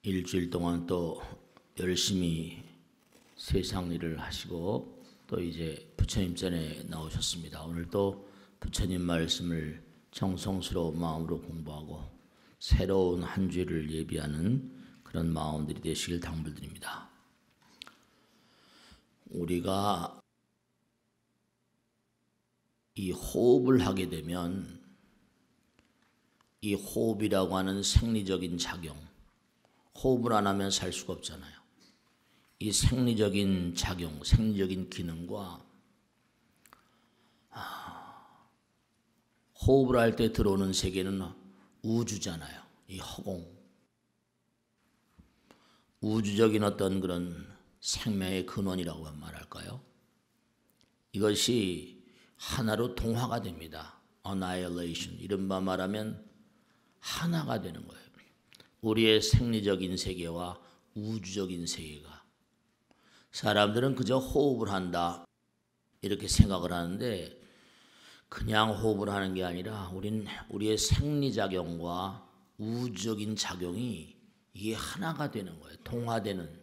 일주일 동안 또 열심히 세상 일을 하시고 또 이제 부처님 전에 나오셨습니다. 오늘 또 부처님 말씀을 정성스러운 마음으로 공부하고 새로운 한 주를 예비하는 그런 마음들이 되시길 당부드립니다. 우리가 이 호흡을 하게 되면 이 호흡이라고 하는 생리적인 작용, 호흡을 안 하면 살 수가 없잖아요. 이 생리적인 작용, 생리적인 기능과 호흡을 할 때 들어오는 세계는 우주잖아요. 이 허공. 우주적인 어떤 그런 생명의 근원이라고 말할까요? 이것이 하나로 동화가 됩니다. annihilation. 이른바 말하면 하나가 되는 거예요. 우리의 생리적인 세계와 우주적인 세계가. 사람들은 그저 호흡을 한다 이렇게 생각을 하는데 그냥 호흡을 하는 게 아니라 우리의 생리작용과 우주적인 작용이 이게 하나가 되는 거예요. 동화되는.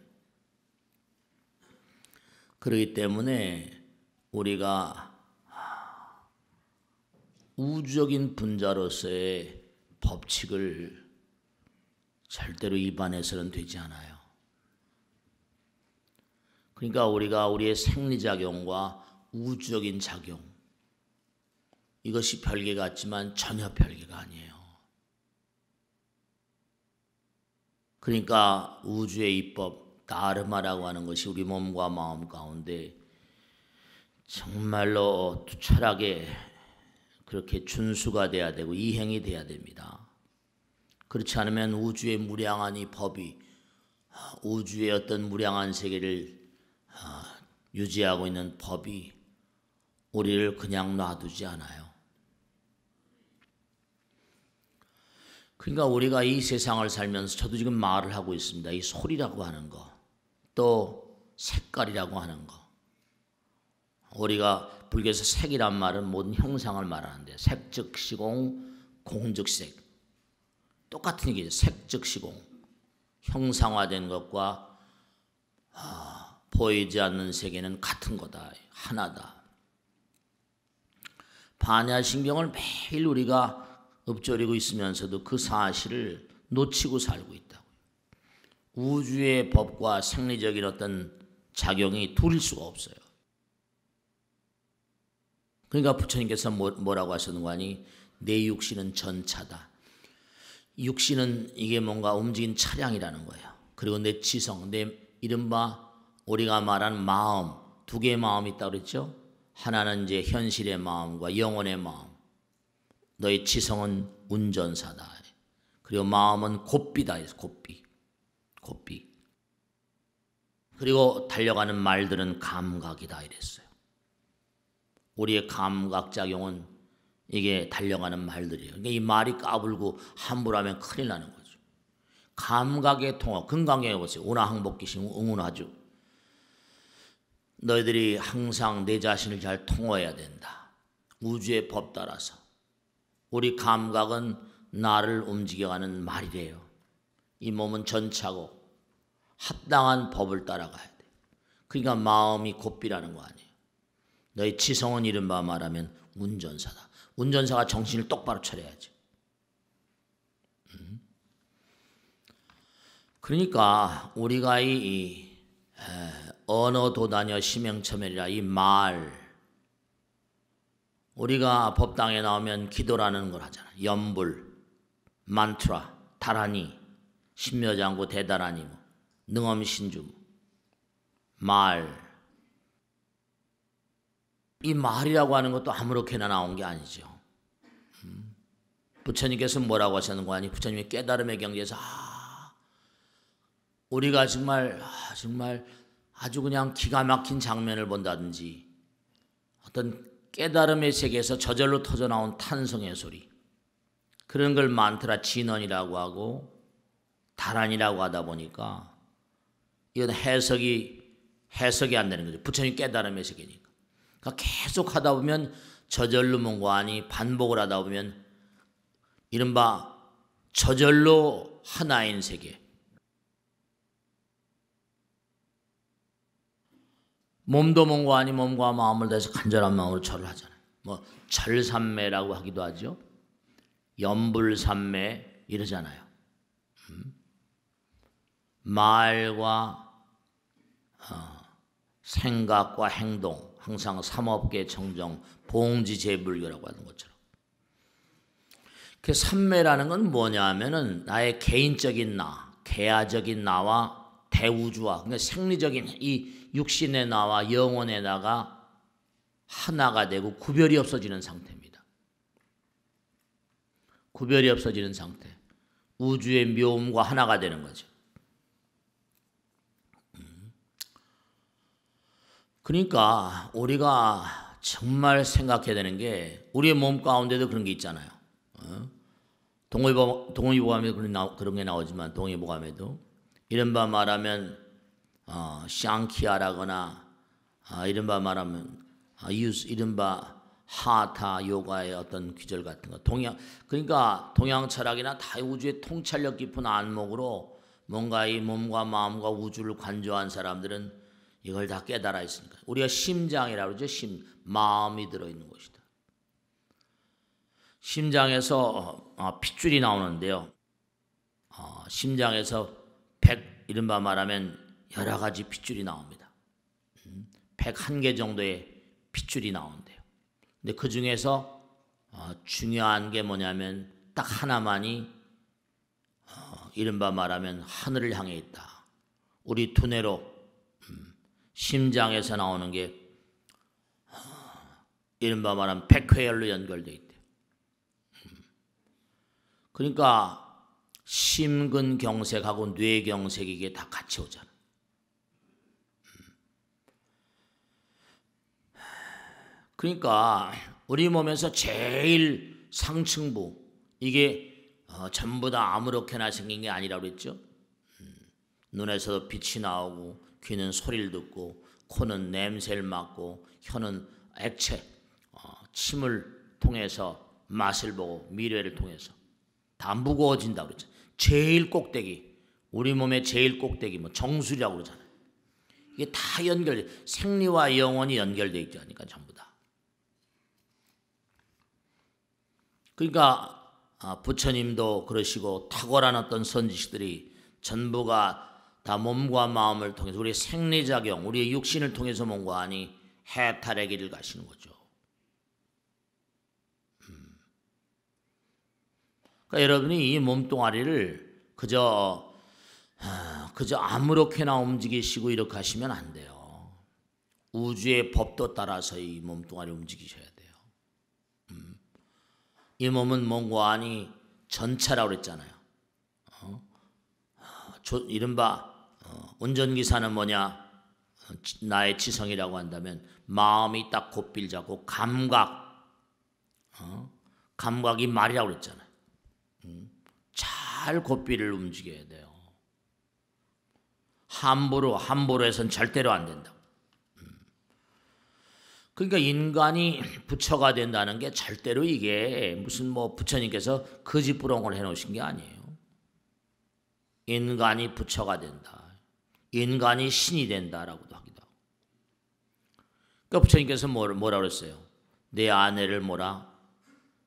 그렇기 때문에 우리가 우주적인 분자로서의 법칙을 절대로 위반해서는 되지 않아요. 그러니까 우리가 우리의 생리작용과 우주적인 작용, 이것이 별개 같지만 전혀 별개가 아니에요. 그러니까 우주의 이법, 다르마라고 하는 것이 우리 몸과 마음 가운데 정말로 철학에 그렇게 준수가 돼야 되고 이행이 돼야 됩니다. 그렇지 않으면 우주의 무량한 이 법이 우주의 어떤 무량한 세계를 유지하고 있는 법이 우리를 그냥 놔두지 않아요. 그러니까 우리가 이 세상을 살면서 저도 지금 말을 하고 있습니다. 이 소리라고 하는 거, 또 색깔이라고 하는 거. 우리가 불교에서 색이란 말은 모든 형상을 말하는데 색즉 시공, 공즉 색. 똑같은 얘기죠. 색즉 시공. 형상화된 것과 보이지 않는 세계는 같은 거다. 하나다. 반야신경을 매일 우리가 읊조리고 있으면서도 그 사실을 놓치고 살고 있다고요. 우주의 법과 생리적인 어떤 작용이 둘일 수가 없어요. 그러니까 부처님께서 뭐라고 하셨는 거 아니? 내 육신은 전차다. 육신은 이게 뭔가 움직인 차량이라는 거예요. 그리고 내 지성, 내 이른바 우리가 말하는 마음, 두 개의 마음이 있다고 그랬죠? 하나는 이제 현실의 마음과 영혼의 마음. 너의 지성은 운전사다. 그리고 마음은 곱비다. 곱비. 그리고 달려가는 말들은 감각이다 이랬어요. 우리의 감각작용은 이게 달려가는 말들이에요. 그러니까 이 말이 까불고 함부로 하면 큰일 나는 거죠. 감각의 통화, 금강경에 보세요. 운하항복기심 응운하죠. 너희들이 항상 내 자신을 잘 통화해야 된다. 우주의 법 따라서. 우리 감각은 나를 움직여가는 말이래요. 이 몸은 전차고 합당한 법을 따라가야 돼. 그러니까 마음이 곱비라는 거 아니에요. 너희 지성은 이른바 말하면 운전사다. 운전사가 정신을 똑바로 차려야지. 그러니까 우리가 이 언어 도다녀 심행처멸이라 이 말, 우리가 법당에 나오면 기도라는 걸 하잖아요. 염불, 만트라, 다라니, 신묘장구, 대다라니, 능엄신주, 말. 이 말이라고 하는 것도 아무렇게나 나온 게 아니죠. 부처님께서 뭐라고 하셨는 거 아니? 부처님의 깨달음의 경지에서 우리가 정말 아주 그냥 기가 막힌 장면을 본다든지 어떤 깨달음의 세계에서 저절로 터져나온 탄성의 소리, 그런 걸 만트라 진언이라고 하고 다란이라고 하다 보니까 이건 해석이 안 되는 거죠. 부처님 깨달음의 세계니까. 그러니까 계속 하다 보면 저절로 뭔가 아니 반복을 하다 보면 이른바 저절로 하나인 세계, 몸도 몸과 아니 몸과 마음을 다해서 간절한 마음으로 절을 하잖아요. 뭐 절삼매라고 하기도 하죠. 염불삼매 이러잖아요. 말과 생각과 행동 항상 삼업계 청정 봉지제불교라고 하는 것처럼 그 삼매라는 건 뭐냐 하면은 나의 개인적인 나, 개화적인 나와 대우주와 그러니까 생리적인 이 육신의 나와 영혼의 나가 하나가 되고 구별이 없어지는 상태입니다. 구별이 없어지는 상태. 우주의 묘음과 하나가 되는 거죠. 그러니까 우리가 정말 생각해야 되는 게 우리의 몸 가운데도 그런 게 있잖아요. 동의보감에도 그런 게 나오지만 동의보감에도 이른바 말하면 샹키아라거나 이른바 말하면 이른바 하타 요가의 어떤 귀절 같은 거 그러니까 동양 철학이나 다 우주의 통찰력 깊은 안목으로 뭔가 이 몸과 마음과 우주를 관조한 사람들은 이걸 다 깨달아 있으니까 우리가 심장이라고 그러죠. 마음이 들어있는 곳이다. 심장에서 핏줄이 나오는데요. 심장에서 이른바 말하면 여러 가지 핏줄이 나옵니다. 101개 정도의 핏줄이 나온대요. 근데 그 중에서 중요한 게 뭐냐면 딱 하나만이 이른바 말하면 하늘을 향해 있다. 우리 두뇌로 심장에서 나오는 게 이른바 말하면 백회열로 연결되어 있대요. 그러니까 심근경색하고 뇌경색 이게 다 같이 오잖아. 그러니까 우리 몸에서 제일 상층부 이게 전부 다 아무렇게나 생긴 게 아니라고 그랬죠. 눈에서도 빛이 나오고 귀는 소리를 듣고 코는 냄새를 맡고 혀는 액체 침을 통해서 맛을 보고 미뢰를 통해서 다 무거워진다고 그랬죠. 제일 꼭대기 우리 몸의 제일 꼭대기 뭐 정수리라고 그러잖아요. 이게 다 연결돼 생리와 영혼이 연결돼 있다니까 전부 다. 그러니까 부처님도 그러시고 탁월한 어떤 선지식들이 전부가 다 몸과 마음을 통해서 우리의 생리작용, 우리의 육신을 통해서 뭔가 하니 해탈의 길을 가시는 거죠. 그러니까 여러분이 이 몸뚱아리를 그저 아무렇게나 움직이시고 이렇게 하시면 안 돼요. 우주의 법도 따라서 이 몸뚱아리 움직이셔야 돼요. 이 몸은 뭔가 하니 전차라고 그랬잖아요. 이른바 운전기사는 뭐냐? 나의 지성이라고 한다면 마음이 딱 곧빌 잡고 감각이 말이라고 그랬잖아요. 잘 곧비를 움직여야 돼요. 함부로 해서는 절대로 안 된다. 그러니까 인간이 부처가 된다는 게 절대로 이게 무슨 뭐 부처님께서 거짓부렁을 해놓으신 게 아니에요. 인간이 부처가 된다. 인간이 신이 된다라고도 하기도 하고. 그러니까 부처님께서 뭐라 그랬어요? 내 아내를 뭐라?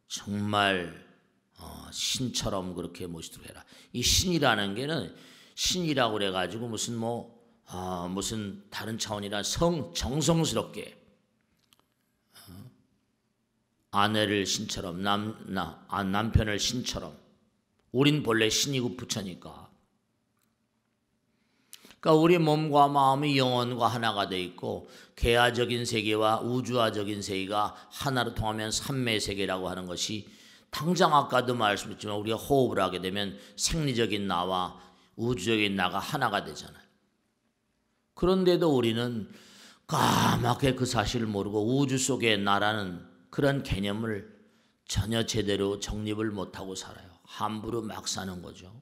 정말 신처럼 그렇게 모시도록 해라. 이 신이라는 게는 신이라고 그래가지고 무슨 다른 차원이라 정성스럽게 아내를 신처럼 남편을 신처럼 우린 본래 신이고 부처니까. 그러니까 우리 몸과 마음이 영혼과 하나가 돼 있고 개화적인 세계와 우주화적인 세계가 하나로 통하면 삼매세계라고 하는 것이 당장 아까도 말씀드렸지만 우리가 호흡을 하게 되면 생리적인 나와 우주적인 나가 하나가 되잖아요. 그런데도 우리는 까맣게 그 사실을 모르고 우주 속의 나라는 그런 개념을 전혀 제대로 정립을 못하고 살아요. 함부로 막 사는 거죠.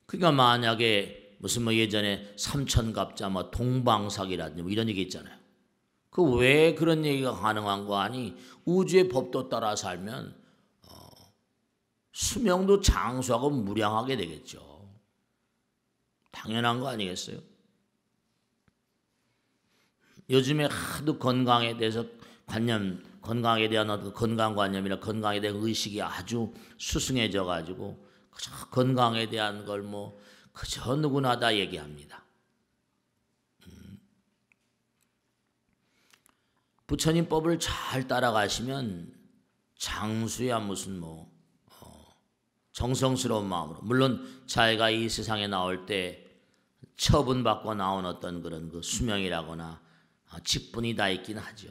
그러니까 만약에 무슨 예전에 삼천갑자 동방사기라든지 이런 얘기 있잖아요. 그 왜 그런 얘기가 가능한 거 아니? 우주의 법도 따라 살면 수명도 장수하고 무량하게 되겠죠. 당연한 거 아니겠어요? 요즘에 하도 건강에 대해서 건강에 대한 어떤 건강관념이나 건강에 대한 의식이 아주 수승해져 가지고 그저 건강에 대한 걸 뭐 그저 누구나 다 얘기합니다. 부처님 법을 잘 따라가시면 장수야 무슨 뭐 정성스러운 마음으로, 물론 자기가 이 세상에 나올 때 처분받고 나온 어떤 그런 그 수명이라거나 직분이 다 있긴 하죠.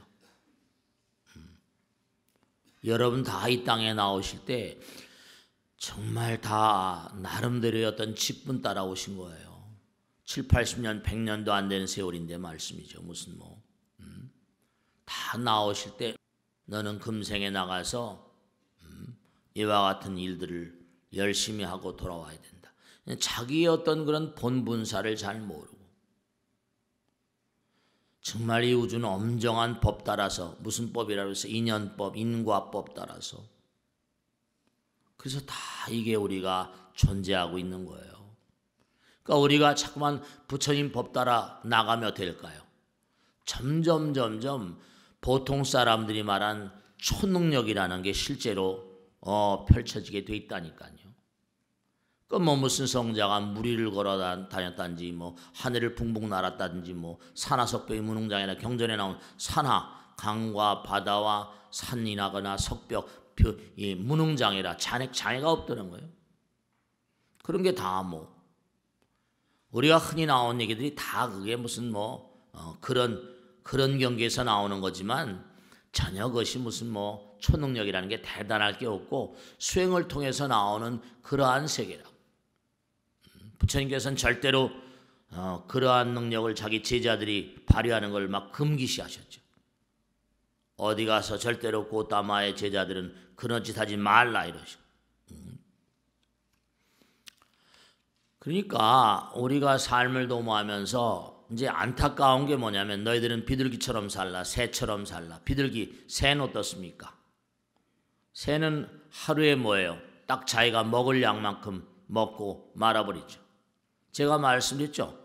여러분 다 이 땅에 나오실 때 정말 다 나름대로의 어떤 직분 따라오신 거예요. 7, 80년, 100년도 안 되는 세월인데 말씀이죠. 무슨 뭐 다 나오실 때 너는 금생에 나가서 이와 같은 일들을 열심히 하고 돌아와야 된다. 자기의 어떤 그런 본분사를 잘 모르고 정말 이 우주는 엄정한 법 따라서, 무슨 법이라고 해서 인연법, 인과법 따라서, 그래서 다 이게 우리가 존재하고 있는 거예요. 그러니까 우리가 자꾸만 부처님 법 따라 나가면 될까요? 점점 보통 사람들이 말한 초능력이라는 게 실제로 펼쳐지게 돼 있다니까요. 그 뭐 무슨 성자가 무리를 걸어 다녔다든지 뭐 하늘을 붕붕 날았다든지 뭐 산하석벽이 무능장이나 경전에 나온 산하, 강과 바다와 산이나거나 석벽, 이 무능장이라 장애가 없다는 거예요. 그런 게 다 뭐 우리가 흔히 나온 얘기들이 다 그게 무슨 뭐 그런 경계에서 나오는 거지만 전혀 그것이 무슨 뭐 초능력이라는 게 대단할 게 없고 수행을 통해서 나오는 그러한 세계라고. 부처님께서는 절대로 그러한 능력을 자기 제자들이 발휘하는 걸 막 금기시하셨죠. 어디 가서 절대로 고타마의 제자들은 그런 짓 하지 말라 이러시고. 그러니까 우리가 삶을 도모하면서 이제 안타까운 게 뭐냐면 너희들은 비둘기처럼 살라, 새처럼 살라. 비둘기, 새는 어떻습니까? 새는 하루에 뭐예요? 딱 자기가 먹을 양만큼 먹고 말아버리죠. 제가 말씀드렸죠.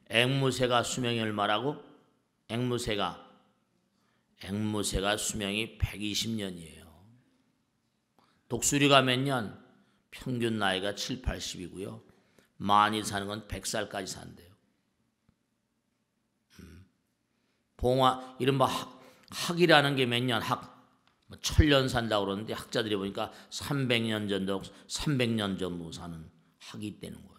앵무새가 수명이 얼마라고? 앵무새가 수명이 120년이에요. 독수리가 몇 년? 평균 나이가 7, 80이고요. 많이 사는 건 100살까지 산대요. 봉화, 이른바 학이라는 게 몇 년? 뭐 1000년 산다고 그러는데 학자들이 보니까 300년 정도 사는 학이 있다는 거예요.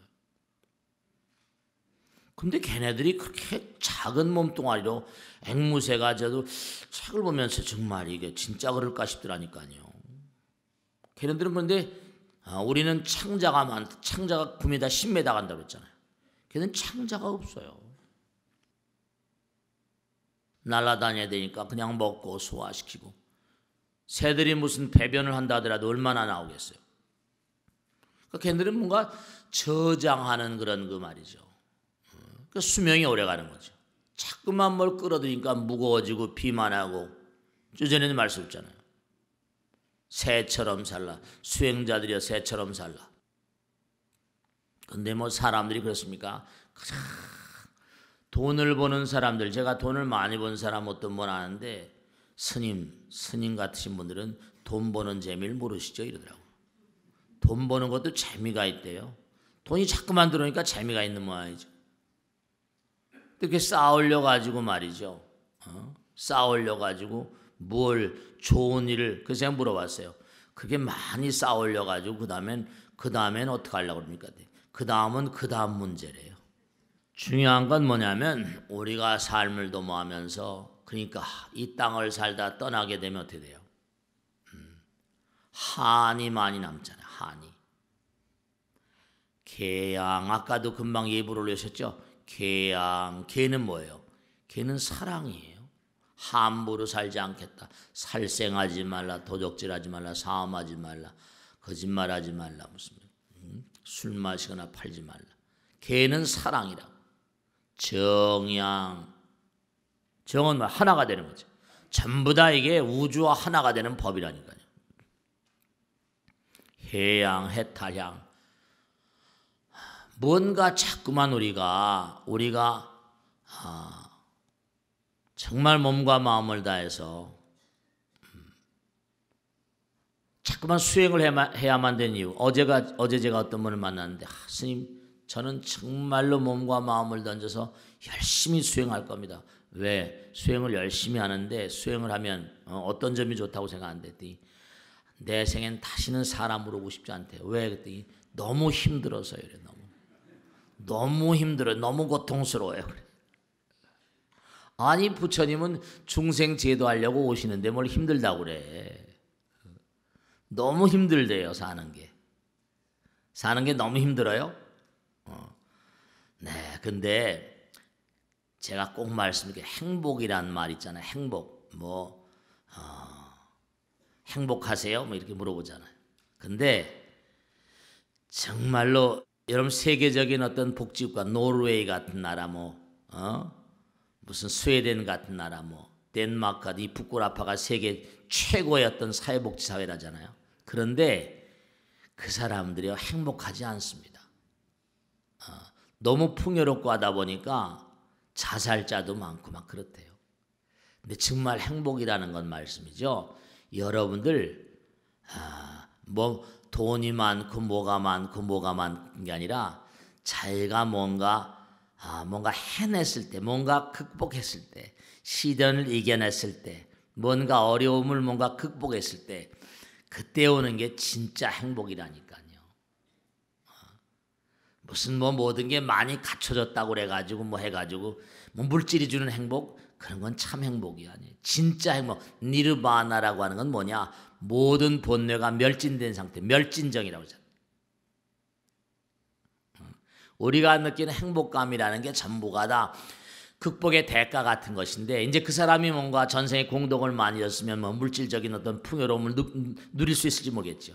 근데 걔네들이 그렇게 작은 몸뚱아리로 앵무새가 저도 책을 보면서 정말 이게 진짜 그럴까 싶더라니까요. 걔네들은 그런데 우리는 창자가 9m, 10m 간다고 그랬잖아요. 걔는 창자가 없어요. 날아다녀야 되니까 그냥 먹고 소화시키고. 새들이 무슨 배변을 한다 하더라도 얼마나 나오겠어요. 그러니까 걔네들은 뭔가 저장하는 그런 그 말이죠. 그 수명이 오래 가는 거죠. 자꾸만 뭘 끌어들이니까 무거워지고 비만하고. 주전에는 말씀했잖아요. 새처럼 살라. 수행자들이여 새처럼 살라. 근데 뭐 사람들이 그렇습니까? 돈을 버는 사람들, 제가 돈을 많이 번 사람 어떤 분 아는데 스님 같으신 분들은 돈 버는 재미를 모르시죠? 이러더라고요. 돈 버는 것도 재미가 있대요. 돈이 자꾸만 들어오니까 재미가 있는 모양이죠. 이렇게 쌓으려 가지고 말이죠. 쌓으려 가지고 뭘 좋은 일을 그래서 물어봤어요. 그게 많이 쌓으려 가지고 그 다음엔 어떻게 하려고 그럽니까? 그 다음은 그 다음 문제래요. 중요한 건 뭐냐면 우리가 삶을 도모하면서 그러니까 이 땅을 살다 떠나게 되면 어떻게 돼요? 한이 많이 남잖아요. 한이. 개양 아까도 금방 예부를 올리셨죠? 개양 개는 뭐예요? 개는 사랑이에요. 함부로 살지 않겠다. 살생하지 말라, 도적질하지 말라, 사음하지 말라, 거짓말하지 말라, 무슨 술 마시거나 팔지 말라. 개는 사랑이라고. 정양, 정은 하나가 되는 거죠. 전부 다 이게 우주와 하나가 되는 법이라니까요. 해양, 해탈향. 뭔가 자꾸만 우리가 정말 몸과 마음을 다해서 자꾸만 수행을 해야만 되는 이유. 어제 제가 어떤 분을 만났는데, 스님, 저는 정말로 몸과 마음을 던져서 열심히 수행할 겁니다. 왜? 수행을 열심히 하는데 수행을 하면 어떤 점이 좋다고 생각하는데, 내 생엔 다시는 사람으로 오고 싶지 않대요. 왜? 그랬더니 너무 힘들어서요. 그래. 너무 힘들어요. 너무 고통스러워요. 그래. 아니, 부처님은 중생 제도하려고 오시는데 뭘 힘들다고 그래. 너무 힘들대요. 사는 게 너무 힘들어요. 네, 근데 제가 꼭 말씀드릴게요. 행복이란 말 있잖아요. 행복. 행복하세요? 뭐 이렇게 물어보잖아요. 근데 정말로 여러분, 세계적인 어떤 복지국가, 노르웨이 같은 나라, 무슨 스웨덴 같은 나라, 덴마크, 이 북구라파가 세계 최고의 어떤 사회복지 사회라잖아요. 그런데 그 사람들이 행복하지 않습니다. 너무 풍요롭고 하다 보니까 자살자도 많고 막 그렇대요. 근데 정말 행복이라는 건 말씀이죠. 여러분들 돈이 많고 뭐가 많은 게 아니라 자기가 뭔가 해냈을 때, 뭔가 극복했을 때, 시련을 이겨냈을 때, 뭔가 어려움을 뭔가 극복했을 때, 그때 오는 게 진짜 행복이라니까요. 무슨 모든 게 많이 갖춰졌다고 그래가지고 해가지고 물질이 주는 행복, 그런 건 참 행복이 아니에요. 진짜 행복, 니르바나라고 하는 건 뭐냐? 모든 본뇌가 멸진된 상태, 멸진정이라고 하잖아요. 우리가 느끼는 행복감이라는 게 전부가 다 극복의 대가 같은 것인데, 이제 그 사람이 뭔가 전생에 공덕을 많이 했으면 물질적인 어떤 풍요로움을 누릴 수 있을지 모르겠죠.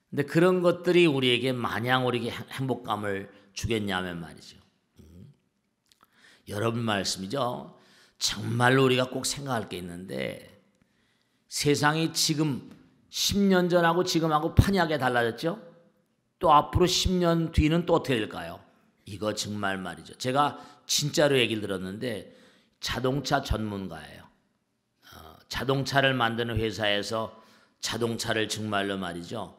근데 그런 것들이 우리에게 마냥 우리에게 행복감을 주겠냐면 말이죠. 여러분 말씀이죠. 정말로 우리가 꼭 생각할 게 있는데, 세상이 지금 10년 전하고 지금하고 판이하게 달라졌죠. 또 앞으로 10년 뒤는 또 어떻게 될까요? 이거 정말 말이죠. 제가 진짜로 얘기를 들었는데, 자동차 전문가예요. 자동차를 만드는 회사에서 자동차를 정말로 말이죠,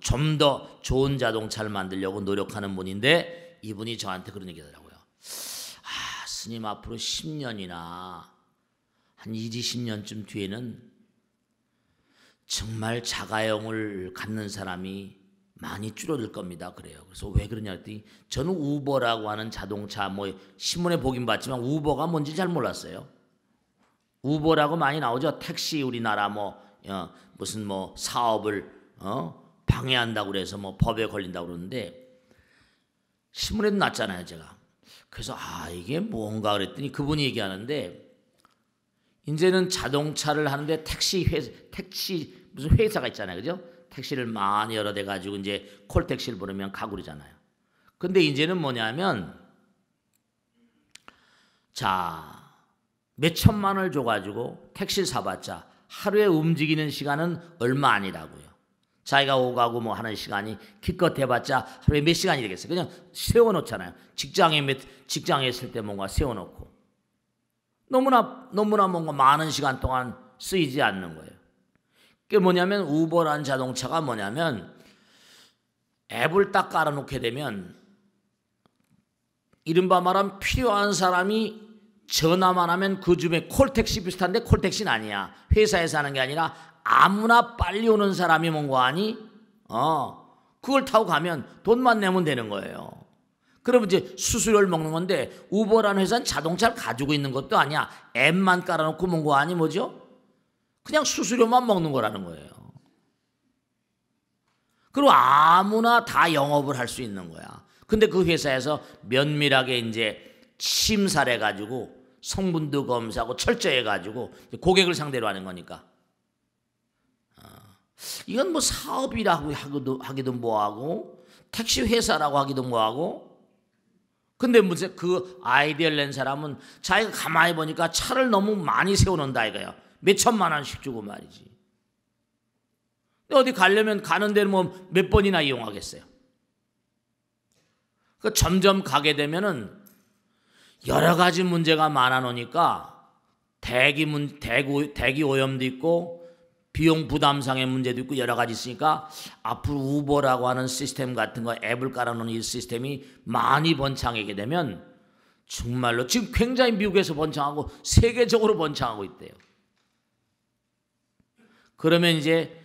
좀 더 좋은 자동차를 만들려고 노력하는 분인데, 이분이 저한테 그런 얘기 하더라고요. 스님, 앞으로 10년이나 한 20년쯤 뒤에는 정말 자가용을 갖는 사람이 많이 줄어들 겁니다. 그래요. 그래서 왜 그러냐 했더니, 저는 우버라고 하는 자동차 신문에 보긴 봤지만 우버가 뭔지 잘 몰랐어요. 우버라고 많이 나오죠. 택시, 우리나라 무슨 사업을 방해한다고 그래서 법에 걸린다고 그러는데, 신문에도 났잖아요, 제가. 그래서 이게 뭔가 그랬더니 그분이 얘기하는데, 이제는 자동차를 하는데 택시 무슨 회사가 있잖아요, 그죠? 택시를 많이 여러 대 가지고 이제 콜택시를 부르면 가고 그러잖아요. 근데 이제는 뭐냐면, 자, 몇 천만 원을 줘가지고 택시를 사봤자 하루에 움직이는 시간은 얼마 아니라고요. 자기가 오가고 하는 시간이 기껏 해봤자 하루에 몇 시간이 되겠어요. 그냥 세워놓잖아요. 직장에 있을 때 뭔가 세워놓고 너무나 뭔가 많은 시간 동안 쓰이지 않는 거예요. 그게 뭐냐면, 우버라는 자동차가 뭐냐면, 앱을 딱 깔아놓게 되면 이른바 말하면 필요한 사람이 전화만 하면 그 주변에 콜택시 비슷한데 콜택시는 아니야. 회사에서 하는 게 아니라 아무나 빨리 오는 사람이 뭔가 하니 그걸 타고 가면 돈만 내면 되는 거예요. 그러면 이제 수수료를 먹는 건데, 우버라는 회사는 자동차를 가지고 있는 것도 아니야. 앱만 깔아놓고 뭔가 하니 뭐죠? 그냥 수수료만 먹는 거라는 거예요. 그리고 아무나 다 영업을 할 수 있는 거야. 근데 그 회사에서 면밀하게 이제 심사를 해가지고 성분도 검사하고 철저히 해가지고 고객을 상대로 하는 거니까. 이건 사업이라고 하기도 뭐하고, 택시 회사라고 하기도 뭐하고. 근데 무슨 그 아이디어를 낸 사람은 자기가 가만히 보니까 차를 너무 많이 세워놓는다 이거야. 몇 천만 원씩 주고 말이지. 어디 가려면 가는 데는 몇 번이나 이용하겠어요. 점점 가게 되면은 여러 가지 문제가 많아 놓으니까 대기 오염도 있고 비용 부담상의 문제도 있고 여러 가지 있으니까 앞으로 우버라고 하는 시스템 같은 거 앱을 깔아놓은 이 시스템이 많이 번창하게 되면 정말로 지금 굉장히 미국에서 번창하고 세계적으로 번창하고 있대요. 그러면 이제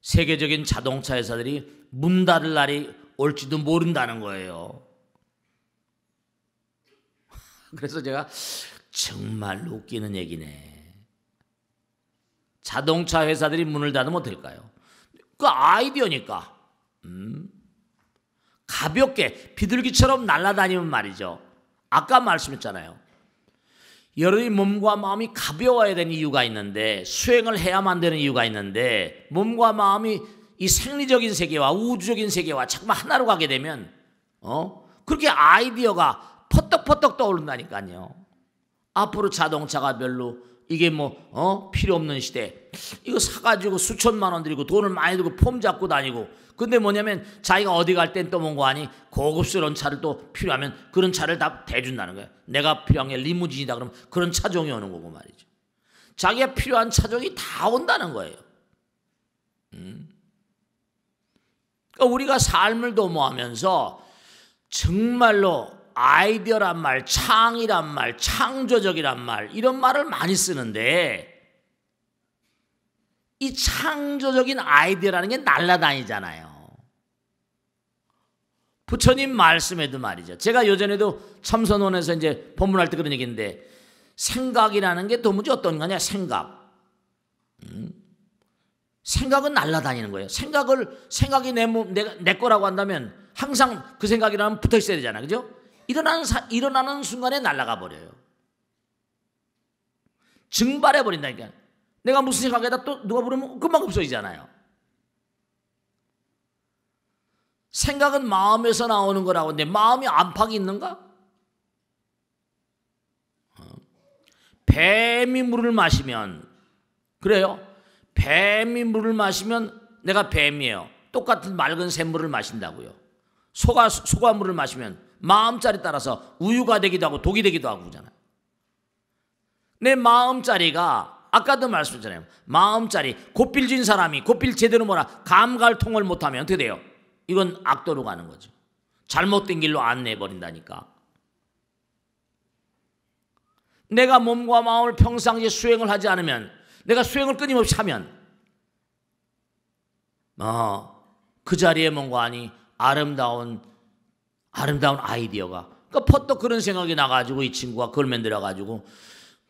세계적인 자동차 회사들이 문 닫을 날이 올지도 모른다는 거예요. 그래서 제가 정말로 웃기는 얘기네. 자동차 회사들이 문을 닫으면 어떨까요? 그 아이디어니까 가볍게 비둘기처럼 날아다니면 말이죠. 아까 말씀했잖아요. 여러분이 몸과 마음이 가벼워야 되는 이유가 있는데 수행을 해야만 되는 이유가 있는데 몸과 마음이 이 생리적인 세계와 우주적인 세계와 자꾸만 하나로 가게 되면 그렇게 아이디어가 퍼떡퍼떡 떠오른다니까요. 앞으로 자동차가 별로 이게 필요 없는 시대. 이거 사가지고 수천만 원 들이고 돈을 많이 들고 폼 잡고 다니고 근데 뭐냐면 자기가 어디 갈 땐 또 뭔가 하니 고급스러운 차를 또 필요하면 그런 차를 다 대준다는 거예요. 내가 필요한 게 리무진이다 그러면 그런 차종이 오는 거고 말이죠. 자기가 필요한 차종이 다 온다는 거예요. 그러니까 우리가 삶을 도모하면서 정말로 아이디어란 말, 창이란 말, 창조적이란 말 이런 말을 많이 쓰는데 이 창조적인 아이디어라는 게 날아다니잖아요. 부처님 말씀에도 말이죠. 제가 예전에도 참선원에서 이제 법문할 때 그런 얘기인데 생각이라는 게 도무지 어떤 거냐 생각. 생각은 날아다니는 거예요. 생각이 내 거라고 한다면 항상 그 생각이라면 붙어 있어야 되잖아요. 그죠? 일어나는 순간에 날아가 버려요. 증발해 버린다니까. 내가 무슨 생각에다 또 누가 부르면 금방 없어지잖아요. 생각은 마음에서 나오는 거라고 하는데 마음이 안팎이 있는가? 뱀이 물을 마시면 그래요. 뱀이 물을 마시면 내가 뱀이에요. 똑같은 맑은 샘물을 마신다고요. 소가 물을 마시면 마음자리 따라서 우유가 되기도 하고 독이 되기도 하고 그러잖아요. 내 마음자리가 아까도 말씀드렸잖아요. 마음자리 고필진 사람이 고필 제대로 감갈통을 못하면 어떻게 돼요? 이건 악도로 가는 거죠. 잘못된 길로 안내해버린다니까. 내가 몸과 마음을 평상시에 수행을 하지 않으면 내가 수행을 끊임없이 하면 그 자리에 뭔가 하니 아름다운 아이디어가 그러니까 퍼뜩 그런 생각이 나가지고 이 친구가 그걸 만들어가지고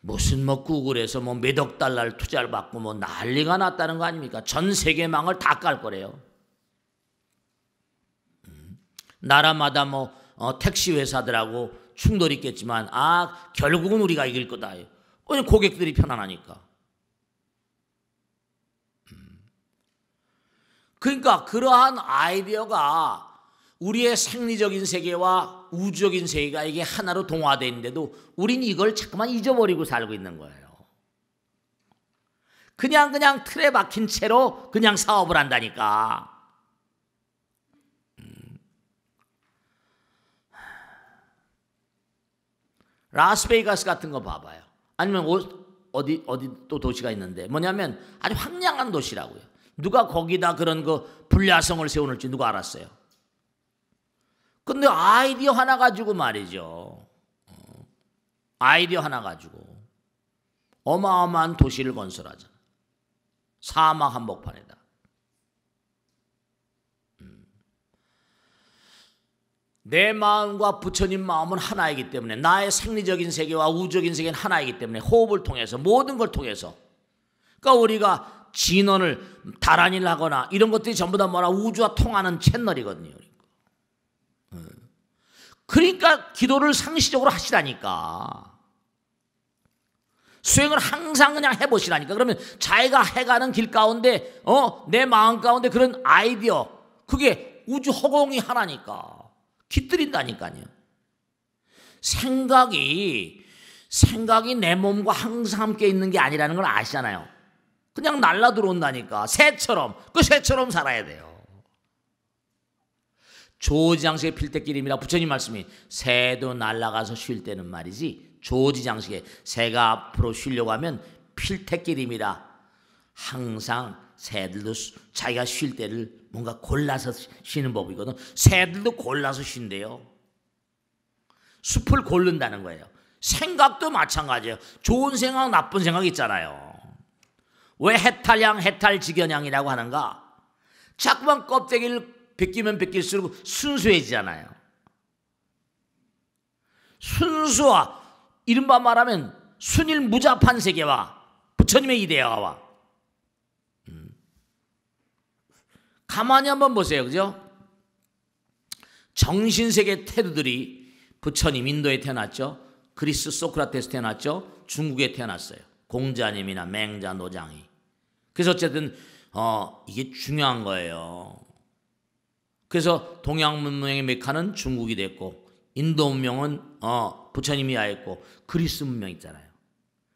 무슨 구글에서 몇억 달러를 투자를 받고 난리가 났다는 거 아닙니까? 전 세계망을 다 깔 거래요. 나라마다 택시 회사들하고 충돌이 있겠지만 결국은 우리가 이길 거다. 왜냐면 고객들이 편안하니까. 그러니까 그러한 아이디어가 우리의 생리적인 세계와 우주적인 세계가 이게 하나로 동화되어 있는데도 우린 이걸 자꾸만 잊어버리고 살고 있는 거예요. 그냥 틀에 박힌 채로 그냥 사업을 한다니까. 라스베이거스 같은 거 봐봐요. 아니면 어디 또 도시가 있는데 뭐냐면 아주 황량한 도시라고요. 누가 거기다 그런 불야성을 세워놓을지 누가 알았어요? 근데 아이디어 하나 가지고 말이죠. 아이디어 하나 가지고 어마어마한 도시를 건설하잖아. 사막 한복판에다. 내 마음과 부처님 마음은 하나이기 때문에 나의 생리적인 세계와 우주적인 세계는 하나이기 때문에 호흡을 통해서 모든 걸 통해서 그러니까 우리가 진언을 다란이를 하거나 이런 것들이 전부 다 우주와 통하는 채널이거든요. 그러니까 기도를 상시적으로 하시라니까. 수행을 항상 그냥 해보시라니까. 그러면 자기가 해가는 길 가운데 내 마음 가운데 그런 아이디어 그게 우주 허공이 하나니까 깃들인다니까요. 생각이 내 몸과 항상 함께 있는 게 아니라는 걸 아시잖아요. 그냥 날라 들어온다니까. 새처럼 살아야 돼요. 조지장식의 필때끼림이라 부처님 말씀이 새도 날아가서 쉴 때는 말이지 조지장식에 새가 앞으로 쉬려고 하면 필때끼림이라 항상 새들도 자기가 쉴 때를 뭔가 골라서 쉬는 법이거든. 새들도 골라서 쉰대요. 숲을 고른다는 거예요. 생각도 마찬가지예요. 좋은 생각, 나쁜 생각 있잖아요. 왜 해탈양, 해탈직연양이라고 하는가? 자꾸만 껍데기를 벗기면 벗길수록 순수해지잖아요. 순수와 이른바 말하면 순일무잡한 세계와 부처님의 이데아와 가만히 한번 보세요. 그죠? 정신세계 태도들이 부처님 인도에 태어났죠. 그리스 소크라테스 태어났죠. 중국에 태어났어요. 공자님이나 맹자, 노장이. 그래서 어쨌든 이게 중요한 거예요. 그래서 동양 문명의 메카는 중국이 됐고 인도 문명은 부처님이 하였고 그리스 문명 있잖아요.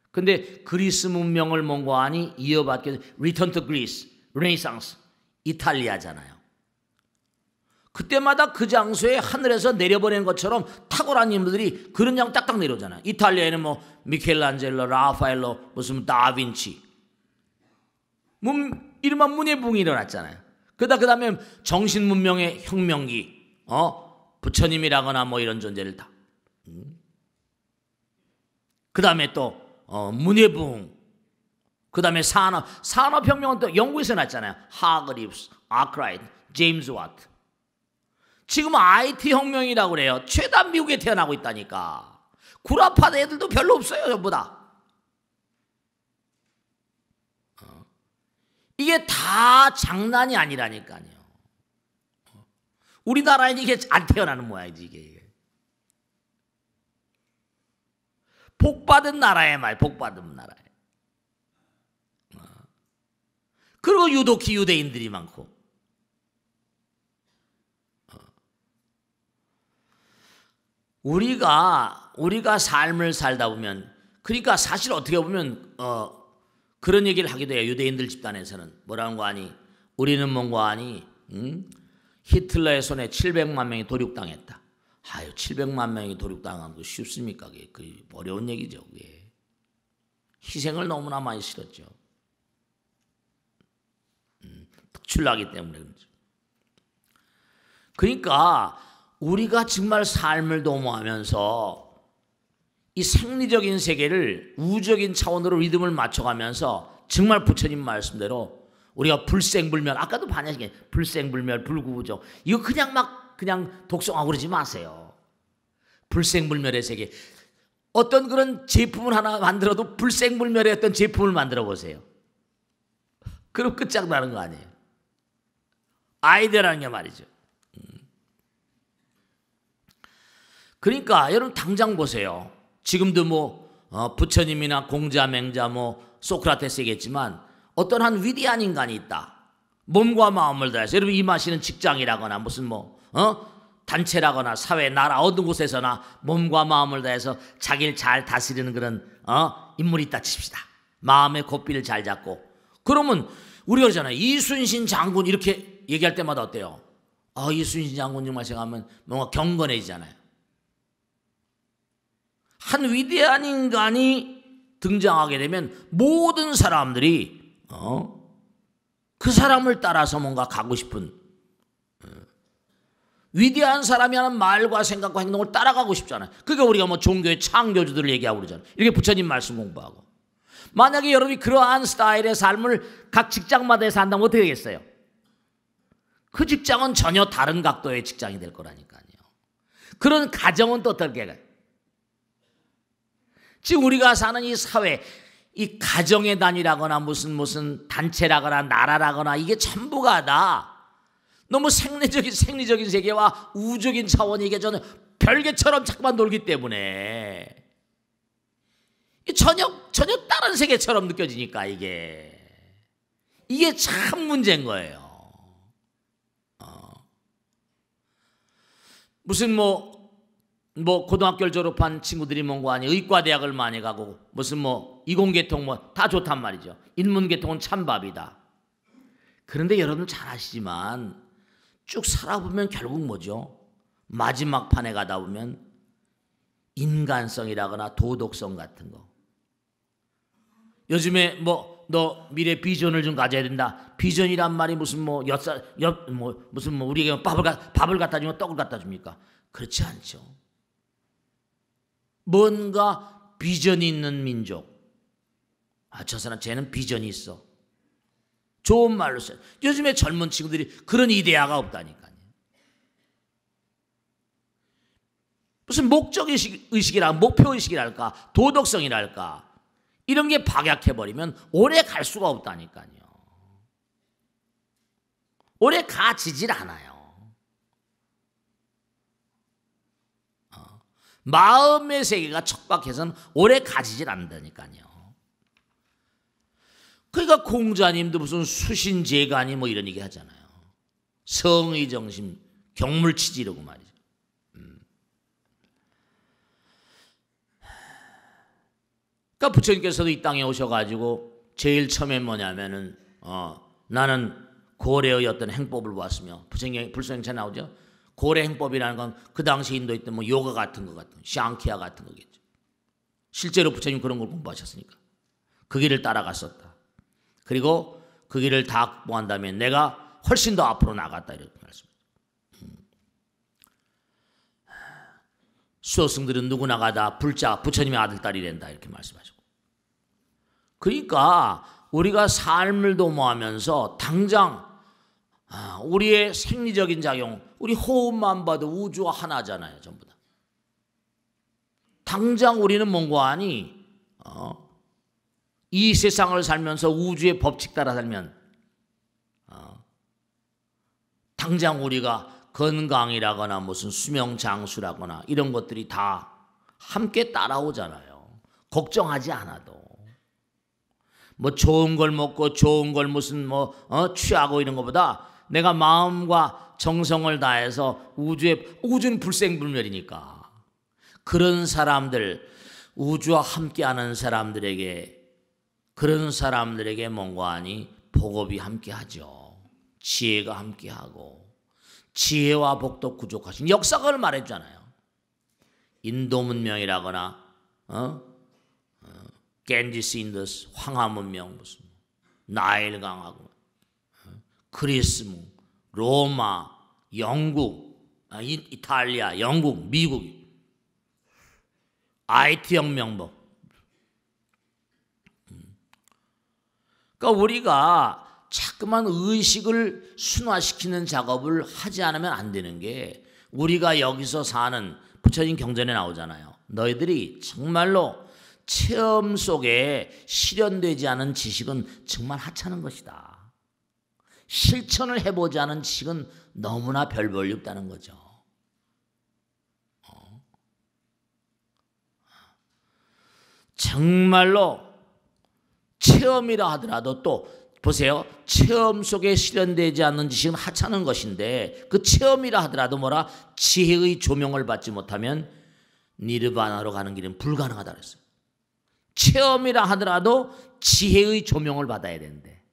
근데 그리스 문명을 뭔가 하니 이어받게 Return to Greece, Renaissance, 이탈리아잖아요. 그때마다 그 장소에 하늘에서 내려보낸 것처럼 탁월한 인물들이 그런 양 딱딱 내려오잖아요. 이탈리아에는 뭐 미켈란젤로, 라파엘로, 무슨 다빈치, 이른바 문예부흥이 일어났잖아요. 그 다음에 정신문명의 혁명기, 부처님이라거나 뭐 이런 존재를 다. 그 다음에 또 문예부흥, 그 다음에 산업혁명은 또 영국에서 났잖아요. 하그리브스, 아크라이트, 제임스 와트. 지금 IT 혁명이라고 그래요. 죄다 미국에 태어나고 있다니까. 구라파드 애들도 별로 없어요. 전부 다. 이게 다 장난이 아니라니까요. 우리나라에는 이게 안 태어나는 모양이지 이게. 복받은 나라에 말, 복받은 나라에. 그리고 유독히 유대인들이 많고. 우리가 삶을 살다 보면, 그러니까 사실 어떻게 보면 그런 얘기를 하기도 해요. 유대인들 집단에서는 뭐라는 거 아니? 우리는 뭔가 아니? 히틀러의 손에 700만 명이 도륙당했다. 아유, 700만 명이 도륙당한 거 쉽습니까? 그게 어려운 얘기죠. 그게. 희생을 너무나 많이 실었죠. 특출나기 때문에 그렇죠. 그러니까 우리가 정말 삶을 도모하면서 이 생리적인 세계를 우주적인 차원으로 리듬을 맞춰가면서 정말 부처님 말씀대로 우리가 불생불멸, 아까도 반야시게 불생불멸, 불구부정, 이거 그냥 독송하고 그러지 마세요. 불생불멸의 세계. 어떤 그런 제품을 하나 만들어도 불생불멸의 어떤 제품을 만들어 보세요. 그럼 끝장나는 거 아니에요. 아이디어라는 게 말이죠. 그러니까 여러분 당장 보세요. 지금도 뭐 부처님이나 공자, 맹자, 뭐 소크라테스겠지만 어떤 한 위대한 인간이 있다. 몸과 마음을 다해서 여러분 임하시는 직장이라거나 무슨 단체라거나 사회, 나라 어느 곳에서나 몸과 마음을 다해서 자기를 잘 다스리는 그런 인물이 있다 칩시다. 마음의 고삐를 잘 잡고. 그러면 우리가 그러잖아요. 이순신 장군 이렇게 얘기할 때마다 어때요? 이순신 장군 정말 생각하면 뭔가 경건해지잖아요. 한 위대한 인간이 등장하게 되면 모든 사람들이 그 사람을 따라서 뭔가 가고 싶은 위대한 사람이 하는 말과 생각과 행동을 따라가고 싶잖아요. 그러니까 우리가 뭐 종교의 창조주들을 얘기하고 그러잖아요. 이렇게 부처님 말씀 공부하고. 만약에 여러분이 그러한 스타일의 삶을 각 직장마다 산다면 어떻게 되겠어요? 그 직장은 전혀 다른 각도의 직장이 될 거라니까요. 그런 가정은 또 어떻게 해요? 지금 우리가 사는 이 사회, 이 가정의 단위라거나 무슨 단체라거나 나라라거나 이게 전부가 다 너무 생리적인 세계와 우주적인 차원이 이게 저는 별개처럼 자꾸만 놀기 때문에 전혀 다른 세계처럼 느껴지니까 이게 참 문제인 거예요. 무슨 고등학교를 졸업한 친구들이 뭔가 아니 의과대학을 많이 가고 무슨 이공계통 다 좋단 말이죠. 인문계통은 찬밥이다. 그런데 여러분 잘 아시지만 쭉 살아보면 결국 뭐죠? 마지막 판에 가다 보면 인간성이라거나 도덕성 같은 거. 요즘에 뭐 너 미래 비전을 좀 가져야 된다. 비전이란 말이 무슨 뭐 무슨 뭐 우리에게 밥을 갖다 주면 떡을 갖다 줍니까? 그렇지 않죠. 뭔가 비전이 있는 민족. 저 사람 쟤는 비전이 있어. 좋은 말로 써요. 요즘에 젊은 친구들이 그런 이데아가 없다니까요. 무슨 목적의식이랄까, 목표의식이랄까, 도덕성이랄까 이런 게 박약해버리면 오래 갈 수가 없다니까요. 오래 가지질 않아요. 마음의 세계가 척박해서는 오래 가지질 않는다니까요. 그러니까 공자님도 무슨 수신제가니 뭐 이런 얘기 하잖아요. 성의정신, 경물치지 이러고 말이죠. 그러니까 부처님께서도 이 땅에 오셔가지고 제일 처음에 뭐냐면은 나는 고래의 어떤 행법을 보았으며 부처님 불소행체 나오죠. 고래 행법이라는 건 그 당시 인도했던 뭐 요가 같은 거 같은 샹키아 같은 거겠죠. 실제로 부처님 그런 걸 공부하셨으니까 그 길을 따라갔었다. 그리고 그 길을 다 확보한 다음에 내가 훨씬 더 앞으로 나갔다 이렇게 말씀합니다. 수호승들은 누구나가 다 부처님의 아들 딸이 된다 이렇게 말씀하시고. 그러니까 우리가 삶을 도모하면서 당장 우리의 생리적인 작용, 우리 호흡만 봐도 우주와 하나잖아요. 전부 다. 당장 우리는 뭔가 하니 이 세상을 살면서 우주의 법칙 따라 살면 당장 우리가 건강이라거나 무슨 수명 장수라거나 이런 것들이 다 함께 따라오잖아요. 걱정하지 않아도. 뭐 좋은 걸 먹고 좋은 걸 무슨 취하고 이런 것보다 내가 마음과 정성을 다해서 우주는 불생불멸이니까 그런 사람들, 우주와 함께하는 사람들에게, 그런 사람들에게 뭔가 하니 복업이 함께하죠. 지혜가 함께하고 지혜와 복도 구족하신 역사를 말했잖아요. 인도 문명이라거나 겐지스 인더스 황하 문명 무슨 나일강하고 그리스, 로마, 영국, 이탈리아, 영국, 미국, IT 혁명 그러니까 우리가 자꾸만 의식을 순화시키는 작업을 하지 않으면 안 되는 게 우리가 여기서 사는 부처님 경전에 나오잖아요. 너희들이 정말로 체험 속에 실현되지 않은 지식은 정말 하찮은 것이다. 실천을 해보지 않은 지식은 너무나 별 볼일 없다는 거죠. 정말로 체험이라 하더라도 또 보세요. 체험 속에 실현되지 않는 지식은 하찮은 것인데 그 체험이라 하더라도 뭐라 지혜의 조명을 받지 못하면 니르바나로 가는 길은 불가능하다 그랬어요. 체험이라 하더라도 지혜의 조명을 받아야 되는데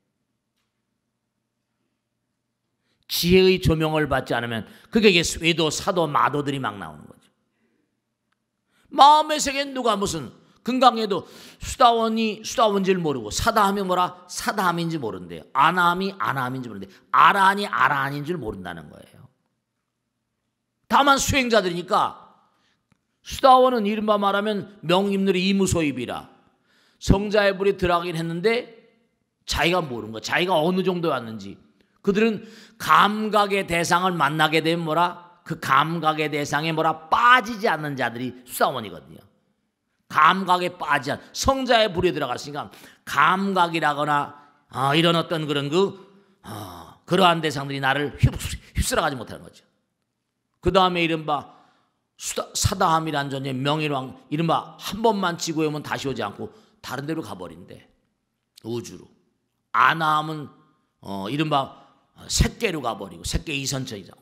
지혜의 조명을 받지 않으면 그게 외도, 사도, 마도들이 막 나오는 거죠. 마음의 세계는 누가 무슨 금강에도 수다원지를 모르고 사다하면 뭐라 사다함인지 모른대요. 아나함이 아나함인지 모르는데 아라한이 아라한인 줄 모른다는 거예요. 다만 수행자들이니까 수다원은 이른바 말하면 명임들의 이무소입이라 성자의 불에 들어가긴 했는데 자기가 모르는 거야. 자기가 어느 정도 왔는지. 그들은 감각의 대상을 만나게 되면 뭐라 그 감각의 대상에 뭐라 빠지지 않는 자들이 수다원이거든요. 감각에 빠지 않은 성자의 불에 들어갔으니까 감각이라거나 이런 어떤 그런 그러한 대상들이 나를 휩쓸어가지 못하는 거죠. 그 다음에 이른바 사다함이란 존재 명일왕 이른바 한 번만 지구에 오면 다시 오지 않고 다른 데로 가버린대. 우주로. 아나함은 이른바 색계로 가버리고 색계 이선천이잖아.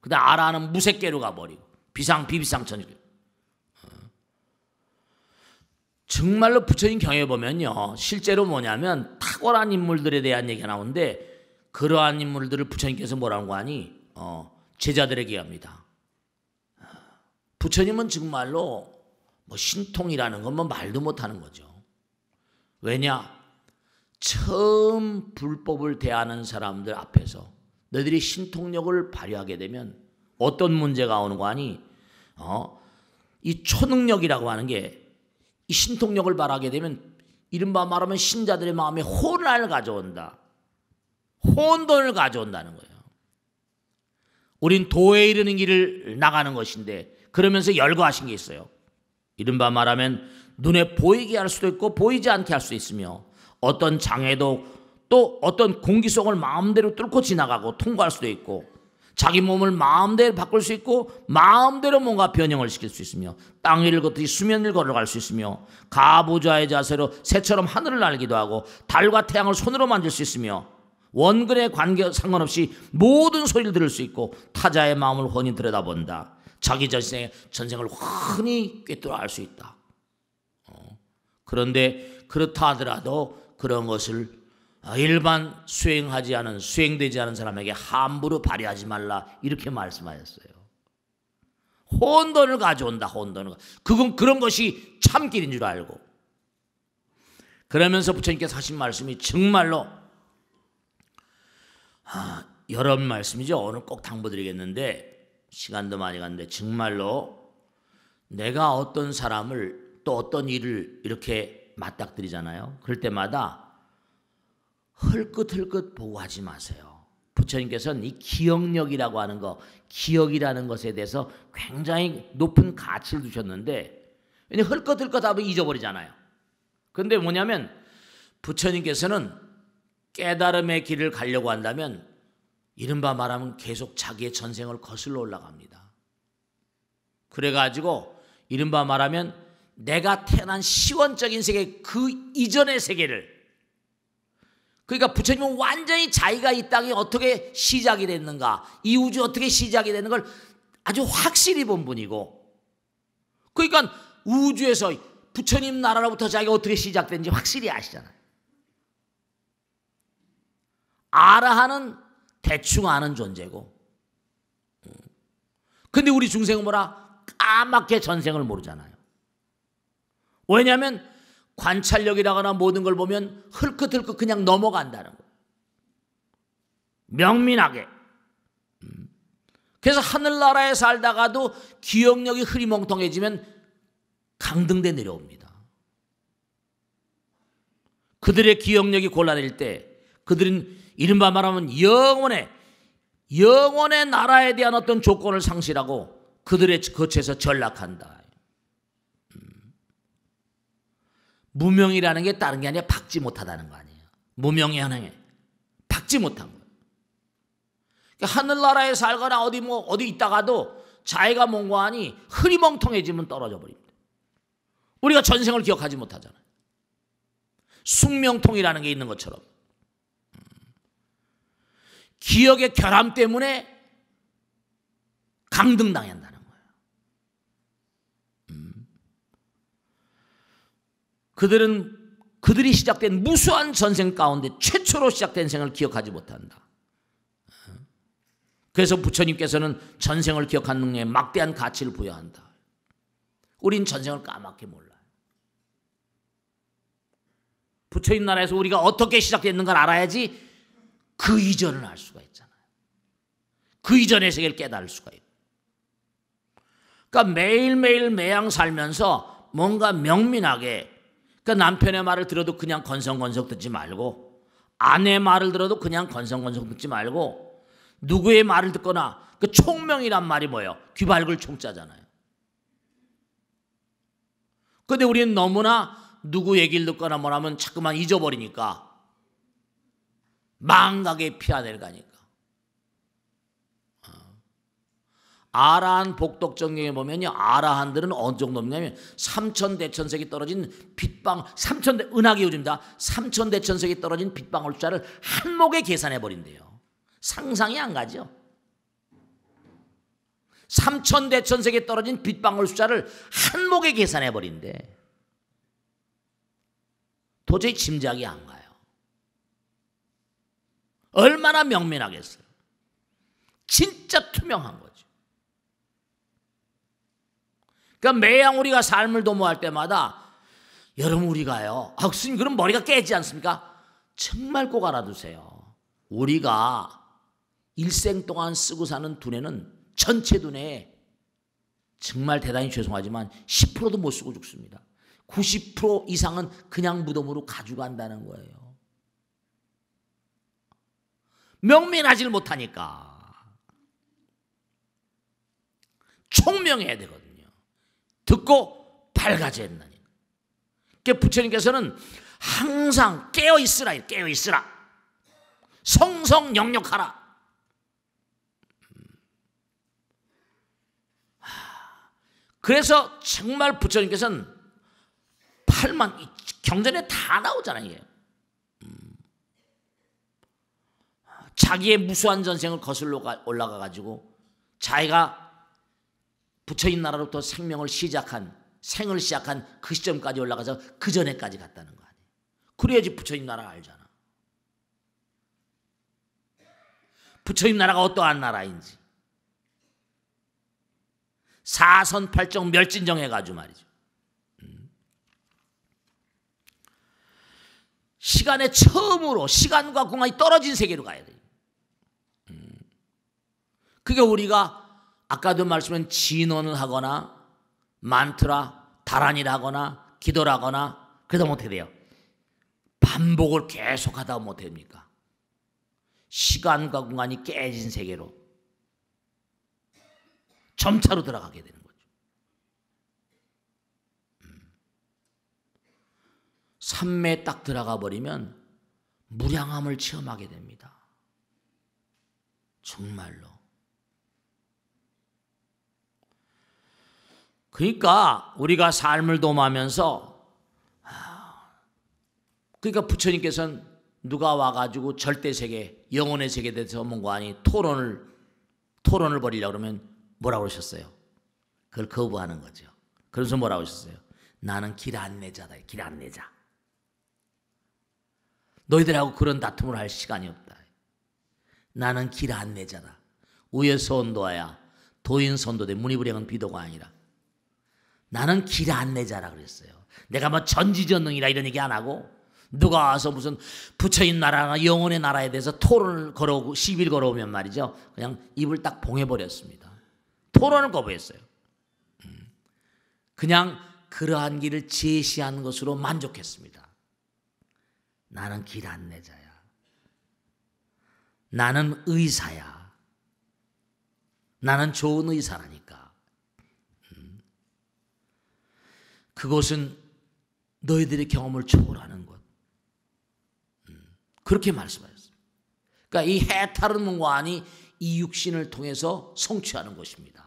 그 다음 아라는 무색계로 가버리고 비비상천이고. 정말로 부처님 경에 보면요. 실제로 뭐냐면 탁월한 인물들에 대한 얘기가 나오는데 그러한 인물들을 부처님께서 뭐라고 하니 제자들에게 합니다. 부처님은 정말로 신통이라는 건 말도 못하는 거죠. 왜냐? 처음 불법을 대하는 사람들 앞에서 너희들이 신통력을 발휘하게 되면 어떤 문제가 오는 거 아니? 이 초능력이라고 하는 게 이 신통력을 발휘하게 되면 이른바 말하면 신자들의 마음에 혼란을 가져온다. 혼돈을 가져온다는 거예요. 우린 도에 이르는 길을 나가는 것인데 그러면서 열거하신 게 있어요. 이른바 말하면 눈에 보이게 할 수도 있고 보이지 않게 할 수도 있으며 어떤 장애도 또 어떤 공기속을 마음대로 뚫고 지나가고 통과할 수도 있고 자기 몸을 마음대로 바꿀 수 있고 마음대로 뭔가 변형을 시킬 수 있으며 땅 위를 걷듯이 수면 위를 걸어갈 수 있으며 가부좌의 자세로 새처럼 하늘을 날기도 하고 달과 태양을 손으로 만질 수 있으며 원근의 관계 상관없이 모든 소리를 들을 수 있고 타자의 마음을 훤히 들여다본다. 자기 전생을 훤히 꿰뚫어 알 수 있다. 그런데 그렇다 하더라도 그런 것을 일반 수행되지 않은 사람에게 함부로 발휘하지 말라 이렇게 말씀하셨어요. 혼돈을 가져온다. 혼돈을. 그건 그런 것이 참길인 줄 알고. 그러면서 부처님께서 하신 말씀이 정말로 여러 말씀이죠. 오늘 꼭 당부드리겠는데 시간도 많이 갔는데 정말로 내가 어떤 사람을 또 어떤 일을 이렇게 맞닥뜨리잖아요. 그럴 때마다 헐끗헐끗 보고 하지 마세요. 부처님께서는 이 기억력이라고 하는 거, 기억이라는 것에 대해서 굉장히 높은 가치를 두셨는데 헐끗헐끗 하면 잊어버리잖아요. 그런데 뭐냐면 부처님께서는 깨달음의 길을 가려고 한다면 이른바 말하면 계속 자기의 전생을 거슬러 올라갑니다. 그래가지고 이른바 말하면 내가 태어난 시원적인 세계 그 이전의 세계를 그러니까 부처님은 완전히 자기가 이 땅이 어떻게 시작이 됐는가 이 우주 어떻게 시작이 되는 걸 아주 확실히 본 분이고 그러니까 우주에서 부처님 나라로부터 자기가 어떻게 시작된지 확실히 아시잖아요. 아라한은 대충 아는 존재고 근데 우리 중생은 뭐라 까맣게 전생을 모르잖아요. 왜냐하면 관찰력이라거나 모든 걸 보면 헐끗헐끗 그냥 넘어간다는 거예요. 명민하게. 그래서 하늘나라에 살다가도 기억력이 흐리멍텅해지면 강등돼 내려옵니다. 그들의 기억력이 곤란할 때 그들은 이른바 말하면 영원의 나라에 대한 어떤 조건을 상실하고 그들의 거처에서 전락한다. 무명이라는 게 다른 게 아니라 박지 못하다는 거 아니에요. 무명의 현행에 박지 못한 거예요. 그러니까 하늘나라에 살거나 어디 있다가도 자기가 뭔가 하니 흐리멍텅해지면 떨어져 버립니다. 우리가 전생을 기억하지 못하잖아요. 숙명통이라는 게 있는 것처럼 기억의 결함 때문에 강등당한다는 거예요. 그들이 시작된 무수한 전생 가운데 최초로 시작된 생을 기억하지 못한다. 그래서 부처님께서는 전생을 기억하는 능력에 막대한 가치를 부여한다. 우린 전생을 까맣게 몰라요. 부처님 나라에서 우리가 어떻게 시작됐는가를 알아야지 그 이전을 알 수가 있잖아요. 그 이전의 세계를 깨달을 수가 있고. 그러니까 매일매일 매양 살면서 뭔가 명민하게 그러니까 남편의 말을 들어도 그냥 건성건성 듣지 말고 아내의 말을 들어도 그냥 건성건성 듣지 말고 누구의 말을 듣거나 그 총명이란 말이 뭐예요? 귀 밝을 총자잖아요. 그런데 우리는 너무나 누구 얘기를 듣거나 뭐라면 자꾸만 잊어버리니까 망각에 피하내려 가니까. 아라한 복덕정경에 보면요, 아라한들은 어느 정도냐면 3천대천색이 떨어진 빛방, 은하계 요즘입니다. 3천대천색이 떨어진 빛방울 숫자를 한목에 계산해 버린대요. 상상이 안 가죠. 3천대천색에 떨어진 빛방울 숫자를 한목에 계산해 버린대. 도저히 짐작이 안 가요. 얼마나 명민하겠어요. 진짜 투명한 거죠. 그러니까 매양 우리가 삶을 도모할 때마다 여러분 우리가요. 스님 그럼 머리가 깨지지 않습니까? 정말 꼭 알아두세요. 우리가 일생 동안 쓰고 사는 두뇌는 전체 두뇌에 정말 대단히 죄송하지만 10%도 못 쓰고 죽습니다. 90% 이상은 그냥 무덤으로 가져간다는 거예요. 명민하지를 못하니까. 총명해야 되거든요. 듣고 밝아져야 된다니까. 그러니까 부처님께서는 항상 깨어있으라, 깨어있으라. 성성영력하라. 그래서 정말 부처님께서는 경전에 다 나오잖아요. 자기의 무수한 전생을 거슬러 올라가가지고 자기가 부처님 나라로부터 생을 시작한 그 시점까지 올라가서 그 전에까지 갔다는 거 아니에요. 그래야지 부처님 나라 알잖아. 부처님 나라가 어떠한 나라인지. 사선팔정 멸진정해가지고 말이죠. 시간에 처음으로 시간과 공간이 떨어진 세계로 가야 돼요. 그게 우리가 아까도 말씀한 진언을 하거나 만트라, 다란이를 하거나 기도를 하거나 그러다 못해 돼요. 반복을 계속하다 못합니까? 시간과 공간이 깨진 세계로 점차로 들어가게 되는 거죠. 삼매에 딱 들어가 버리면 무량함을 체험하게 됩니다. 정말로. 그러니까 우리가 삶을 도모하면서 그러니까 부처님께서는 누가 와가지고 절대세계, 영혼의 세계에 대해서 전문가니 토론을 벌이려고 그러면 뭐라고 하셨어요? 그걸 거부하는 거죠. 그래서 뭐라고 하셨어요? 나는 길 안내자다. 길 안내자. 너희들하고 그런 다툼을 할 시간이 없다. 나는 길 안내자다. 우여선도하야 도인선도대 문이불행은 비도가 아니라 나는 길 안내자라 그랬어요. 내가 뭐 전지전능이라 이런 얘기 안 하고 누가 와서 무슨 부처님 나라나 영혼의 나라에 대해서 토론을 걸어오고 시비를 걸어오면 말이죠. 그냥 입을 딱 봉해버렸습니다. 토론을 거부했어요. 그냥 그러한 길을 제시하는 것으로 만족했습니다. 나는 길 안내자야. 나는 의사야. 나는 좋은 의사라니까. 그것은 너희들의 경험을 초월하는 것. 그렇게 말씀하셨습니다. 그러니까 이 해탈은 문관이 이 육신을 통해서 성취하는 것입니다.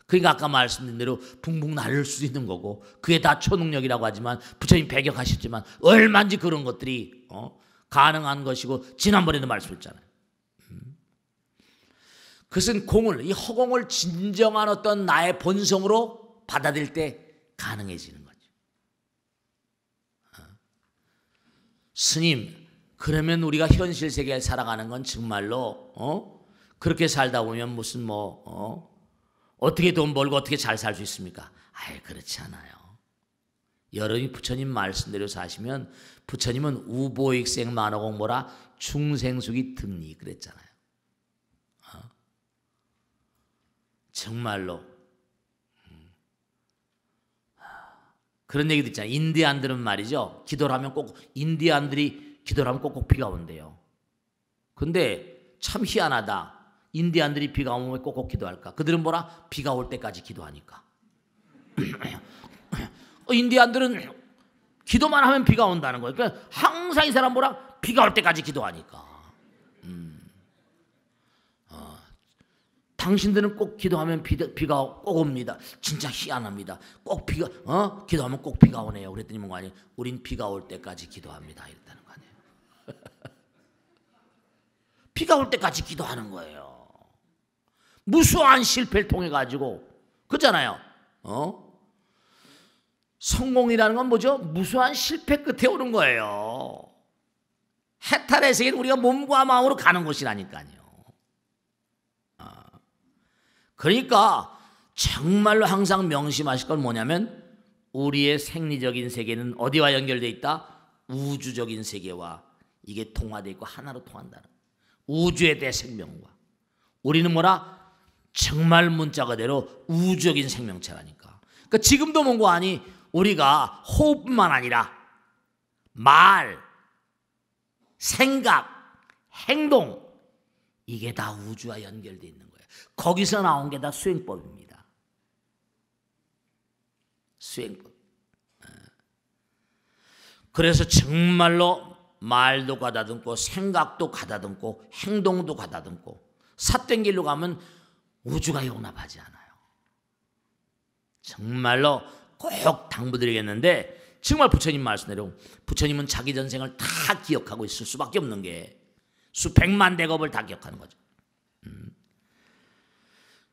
그러니까 아까 말씀드린 대로 붕붕 날릴 수 있는 거고 그게 다 초능력이라고 하지만 부처님 배격하셨지만 얼마든지 그런 것들이 가능한 것이고 지난번에도 말씀했잖아요. 그것은 이 허공을 진정한 어떤 나의 본성으로 받아들일 때 가능해지는 거죠. 스님, 그러면 우리가 현실 세계에 살아가는 건 정말로 그렇게 살다 보면 무슨 어떻게 돈 벌고 어떻게 잘 살 수 있습니까? 아예 그렇지 않아요. 여러분이 부처님 말씀대로 사시면 부처님은 우보익생 만호공모라 중생수기 등리 그랬잖아요. 정말로 그런 얘기도 있잖아요. 인디안들은 말이죠. 기도를 하면 인디안들이 기도를 하면 꼭꼭 비가 온대요. 근데 참 희한하다. 인디안들이 비가 오면 왜 꼭꼭 기도할까? 그들은 뭐라? 비가 올 때까지 기도하니까. 인디안들은 기도만 하면 비가 온다는 거예요. 그러니까 항상 이 사람 뭐라? 비가 올 때까지 기도하니까. 당신들은 꼭 기도하면 비가 꼭 옵니다. 진짜 희한합니다. 꼭 기도하면 꼭 비가 오네요. 그랬더니 뭔가 아니에요. 우린 비가 올 때까지 기도합니다. 이랬다는 거 아니에요. 비가 올 때까지 기도하는 거예요. 무수한 실패를 통해 가지고 그렇잖아요. 성공이라는 건 뭐죠? 무수한 실패 끝에 오는 거예요. 해탈의 세계는 우리가 몸과 마음으로 가는 곳이라니까요. 그러니까 정말로 항상 명심하실 건 뭐냐면 우리의 생리적인 세계는 어디와 연결되어 있다? 우주적인 세계와 이게 통화되어 있고 하나로 통한다는 우주에 대해 생명과 우리는 뭐라? 정말 문자 그대로 우주적인 생명체라니까. 그러니까 지금도 뭔가 아니 우리가 호흡뿐만 아니라 말, 생각, 행동 이게 다 우주와 연결되어 있는 거예요. 거기서 나온 게 다 수행법입니다. 수행법. 그래서 정말로 말도 가다듬고 생각도 가다듬고 행동도 가다듬고 삿된 길로 가면 우주가 용납하지 않아요. 정말로 꼭 당부드리겠는데 정말 부처님 말씀대로 부처님은 자기 전생을 다 기억하고 있을 수밖에 없는 게 수백만 대겁을 다 기억하는 거죠.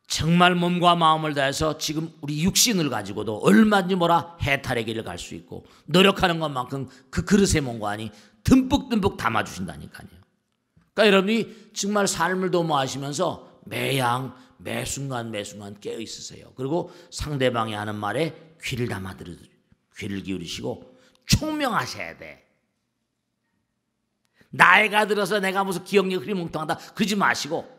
정말 몸과 마음을 다해서 지금 우리 육신을 가지고도 얼마든지 뭐라 해탈의 길을 갈 수 있고 노력하는 것만큼 그 그릇에 뭔가 아니 듬뿍듬뿍 담아주신다니까요. 그러니까 여러분이 정말 삶을 도모하시면서 매양 매순간 깨어 있으세요. 그리고 상대방이 하는 말에 귀를 담아 귀를 기울이시고 총명하셔야 돼. 나이가 들어서 내가 무슨 기억력이 흐리멍텅하다 그러지 마시고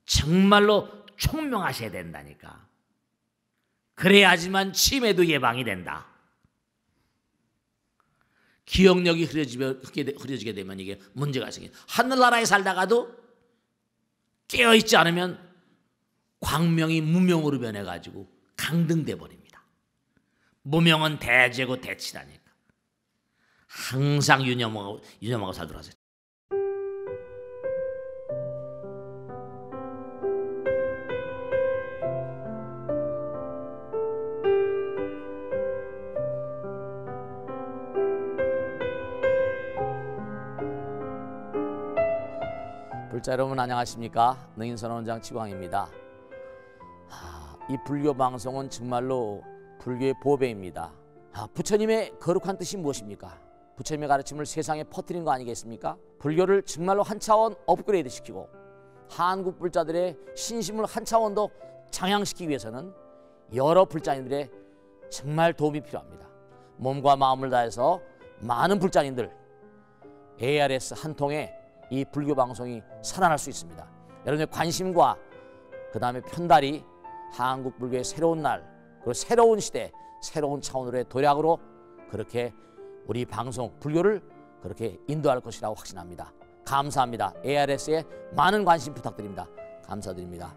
정말로 총명하셔야 된다니까. 그래야지만 치매도 예방이 된다. 기억력이 흐려지게 되면 이게 문제가 생겨요. 하늘나라에 살다가도 깨어있지 않으면 광명이 무명으로 변해가지고 강등돼 버립니다. 무명은 대죄고 대치라니까. 항상 유념하고 살도록 하세요. 불자 여러분 안녕하십니까? 능인선언원장 지광입니다. 이 불교 방송은 정말로 불교의 보배입니다. 부처님의 거룩한 뜻이 무엇입니까? 부처님의 가르침을 세상에 퍼뜨린 거 아니겠습니까? 불교를 정말로 한 차원 업그레이드 시키고 한국 불자들의 신심을 한 차원 더 장양시키기 위해서는 여러 불자님들의 정말 도움이 필요합니다. 몸과 마음을 다해서 많은 불자님들 ARS 한 통에 이 불교 방송이 살아날 수 있습니다. 여러분의 관심과 그 다음에 편달이 한국 불교의 새로운 날 그리고 새로운 시대 새로운 차원으로의 도약으로 그렇게 우리 방송 불교를 그렇게 인도할 것이라고 확신합니다. 감사합니다. ARS에 많은 관심 부탁드립니다. 감사드립니다.